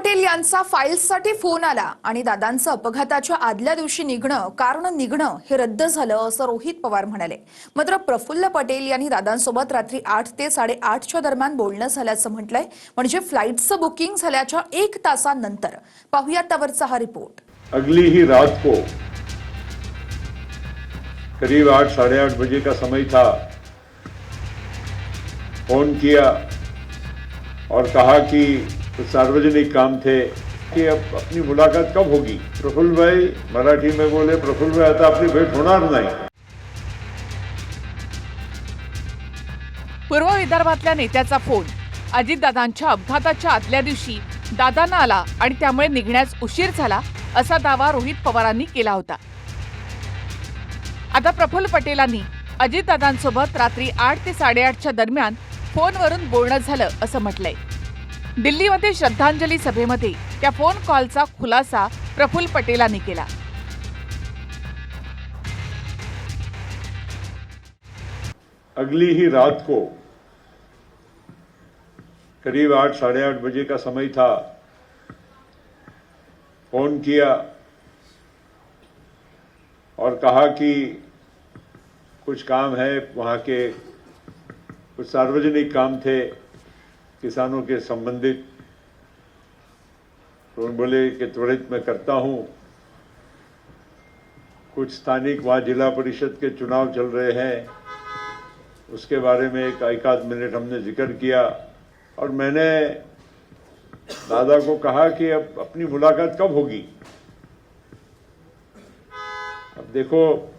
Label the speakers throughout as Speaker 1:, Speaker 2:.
Speaker 1: पटेल यांचा फाईल्ससाठी फोन आला आणि दादांचं अपघाताच्या आदल्या दिवशी निघणं हे रद्द झालं असं रोहित पवार म्हणाले। मात्र प्रफुल्ल पटेल यांनी दादांसोबत रात्री 8 ते 8:30च्या दरम्यान बोलणं झाल्याचं म्हटलंय। म्हणजे फ्लाइटचं बुकिंग झाल्याच्या 1 तासानंतर। पाहूया त्यावरचा हा रिपोर्ट।
Speaker 2: अगली ही रात को करीब 8-8:30 बजे का समय था। फोन किया और कहा कि कुछ सार्वजनिक काम थे कि अब अपनी मुलाकात कब होगी। प्रफुल्ल भाई मराठी में बोले, प्रफुल्ल भाई आता आपली भेट होणार नाही।
Speaker 3: पूर्व विदर्भातल्या नेत्याचा फोन अजितदादांच्या अपघाताच्या आदल्या दिवशी दादांना आला आणि त्यामुळे निघण्यास उशीर झाला असा दावा रोहित पवारांनी केला होता। आता प्रफुल्ल पटेलांनी अजितदादांसोबत रात्री 8 ते 8:30च्या दरम्यान फोनवरून बोलणं झालं असं म्हटलंय। दिल्लीमध्ये श्रद्धांजली सभेमध्ये त्या फोन कॉलचा खुलासा प्रफुल्ल पटेलांनी केला।
Speaker 2: अगली ही रात को करीब 8-8:30 बजे का समय था। फोन किया और कहा कि कुछ काम है, वहाँ के कुछ सार्वजनिक काम थे किसानों के संबंधित। तो बोले कि त्वरित मैं करता हूं। कुछ स्थानिक वहाँ जिला परिषद के चुनाव चल रहे हैं, उसके बारे में एक आध मिनट हमने जिक्र किया और मैंने दादा को कहा कि अब अपनी मुलाकात कब होगी। अब देखो,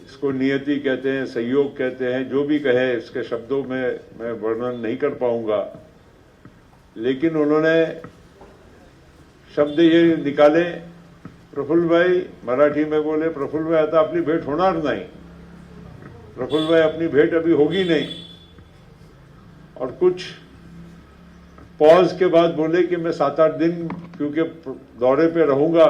Speaker 2: इसको नियति कहते हैं, संयोग कहते हैं, जो भी कहे, इसके शब्दों में मैं वर्णन नहीं कर पाऊंगा। लेकिन उन्होंने शब्द ये निकाले, प्रफुल्ल भाई मराठी में बोले, प्रफुल्ल भाई आता अपनी भेट होणार नाही। प्रफुल्ल भाई अपनी भेट अभी होगी नहीं। और कुछ पॉज के बाद बोले कि मैं 7-8 दिन क्योंकि दौरे पे रहूंगा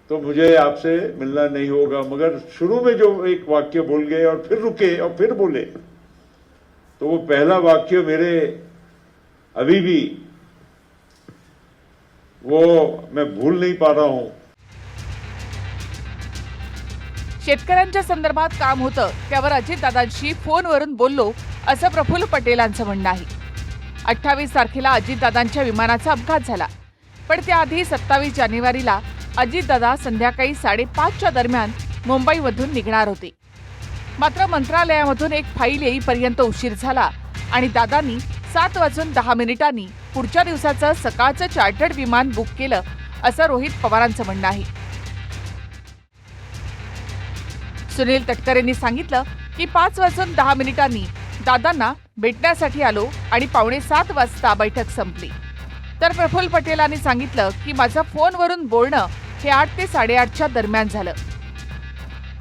Speaker 2: तो मुझे आपसे मिलना नहीं होगा। मगर शुरू में जो एक वाक्य बोल गए और फिर रुके और फिर बोले, तो वो पहला वाक्य मेरे अभी भी वो मैं भूल नहीं पा रहा हूं।
Speaker 3: शेतकऱ्यांच्या संदर्भात काम होतं त्यावर अजितदादांशी फोनवरून बोललो असं प्रफुल्ल पटेलांचं म्हणणं आहे। 28 तारखेला अजितदादांच्या विमानाचा अपघात झाला, पण त्याआधी 27 जानेवारीला अजितदादा संध्याकाळी 5:30च्या दरम्यान मुंबईमधून निघणार होते। मात्र मंत्रालयामधून एक फाईल येईपर्यंत उशीर झाला आणि दादांनी 7:10 पुढच्या दिवसाचं सकाळचं चार्टर्ड विमान बुक केलं असं रोहित पवारांचं म्हणणं आहे। सुनील तटकरेंनी सांगितलं की 5:10 दादांना भेटण्यासाठी आलो आणि 6:45 वाजता बैठक संपली। तर प्रफुल्ल पटेलांनी सांगितलं की माझं फोनवरून बोलणं हे 8 ते 8:30च्या दरम्यान झालं।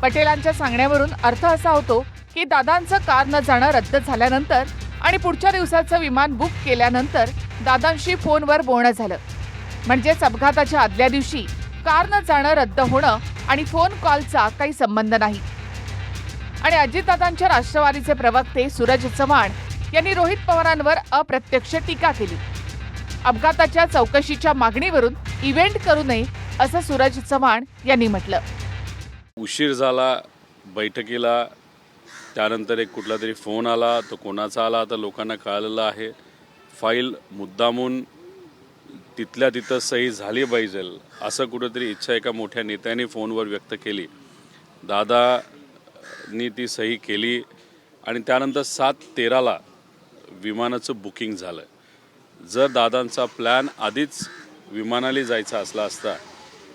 Speaker 3: पटेलांच्या सांगण्यावरून अर्थ असा होतो की दादांचं कार न जाणं रद्द झाल्यानंतर आणि पुढच्या दिवसाचं विमान बुक केल्यानंतर दादांशी फोनवर बोलणं झालं। म्हणजेच अपघाताच्या आदल्या दिवशी कार न जाणं रद्द होणं आणि फोन कॉलचा काही संबंध नाही। आणि अजितदादांच्या राष्ट्रवादीचे प्रवक्ते सूरज चव्हाण यांनी रोहित पवारांवर अप्रत्यक्ष टीका केली। अपघाताच्या चौकशीच्या मागणीवरून इव्हेंट करू नये असं सूरज चव्हाण यांनी म्हटलं।
Speaker 4: उशीर झाला बैठकीला, त्यानंतर एक कुठला तरी फोन आला, तो कोणाचा आला तर लोकांना कळलेलं आहे। फाईल मुद्दामून तिथल्या तिथं सही झाली पाहिजे असं कुठेतरी इच्छा एका मोठ्या नेत्याने फोनवर व्यक्त केली। दादानी ती सही केली आणि त्यानंतर 7:13ला विमानाचं बुकिंग झालं। जर दादांचा प्लॅन आधीच विमानाला जायचा असला असता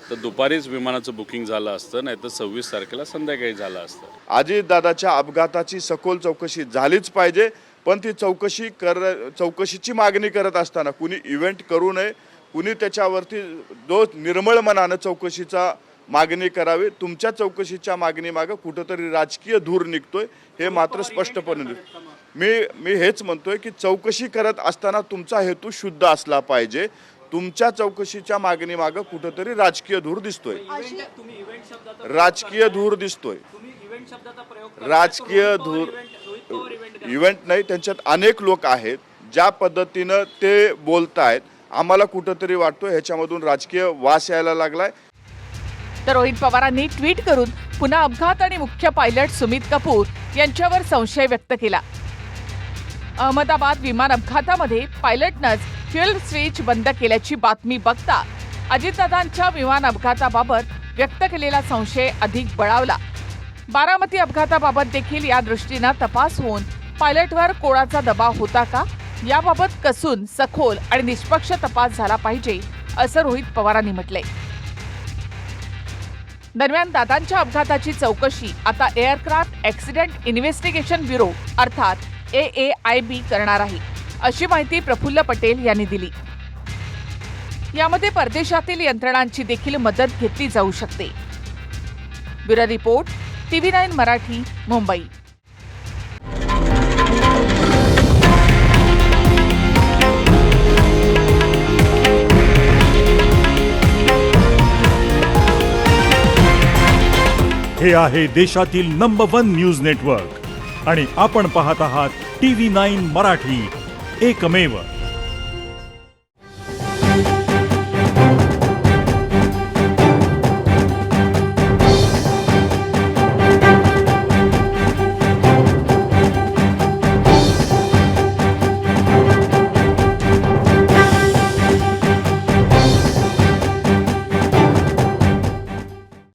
Speaker 4: तर दुपारीच विमानाचं बुकिंग झालं असतं, नाही तर 26 तारखेला संध्याकाळी झालं असतं।
Speaker 5: अजितदादाच्या अपघाताची सखोल चौकशी झालीच पाहिजे, पण ती चौकशीची मागणी करत असताना कुणी इव्हेंट करू नये, कुणी त्याच्यावरती निर्मळ मनानं चौकशीचा मागणी करावी। तुमच्या चौकशीच्या मागणीमागं कुठंतरी राजकीय धूर निघतोय हे मात्र स्पष्टपणे मी हेच म्हणतोय की चौकशी करत असताना तुमचा हेतू शुद्ध असला पाहिजे। तुमच्या चौकशीच्या मागणीमागं कुठंतरी राजकीय धूर दिसतोय, राजकीय धूर दिसतोय। राजकीय धूर इव्हेंट नाही, त्यांच्यात अनेक लोक आहेत ज्या पद्धतीनं ते बोलतायत आम्हाला कुठंतरी वाटतो ह्याच्यामधून राजकीय वास यायला लागलाय.
Speaker 3: तर रोहित पवारांनी ट्विट करून पुन्हा अपघात आणि मुख्य पायलट सुमित कपूर यांच्यावर संशय व्यक्त केला. अहमदाबाद विमान अपघातामध्ये पायलटनंच फ्युएल स्विच बंद केल्याची बातमी बघता अजितदादांच्या विमान अपघाताबाबत व्यक्त केलेला संशय अधिक बळावला. बारामती अपघाताबाबत देखील या दृष्टीनं तपास होऊन पायलटवर कोणाचा दबाव होता का याबाबत कसून सखोल आणि निष्पक्ष तपास झाला पाहिजे असं रोहित पवारांनी म्हटलंय. दरम्यान दादांच्या अपघाताची चौकशी आता एअरक्राफ्ट ॲक्सिडेंट इन्व्हेस्टिगेशन ब्युरो अर्थात AAIB करणार आहे अशी माहिती प्रफुल्ल पटेल यांनी दिली. यामध्ये परदेशातील यंत्रणांची देखील मदत घेतली जाऊ शकते. Bureau report TV9 Marathi, Mumbai.
Speaker 6: हे आहे देशातील नंबर 1 न्यूज नेटवर्क आणि आपण पाहत आहात TV9 मराठी, एकमेव.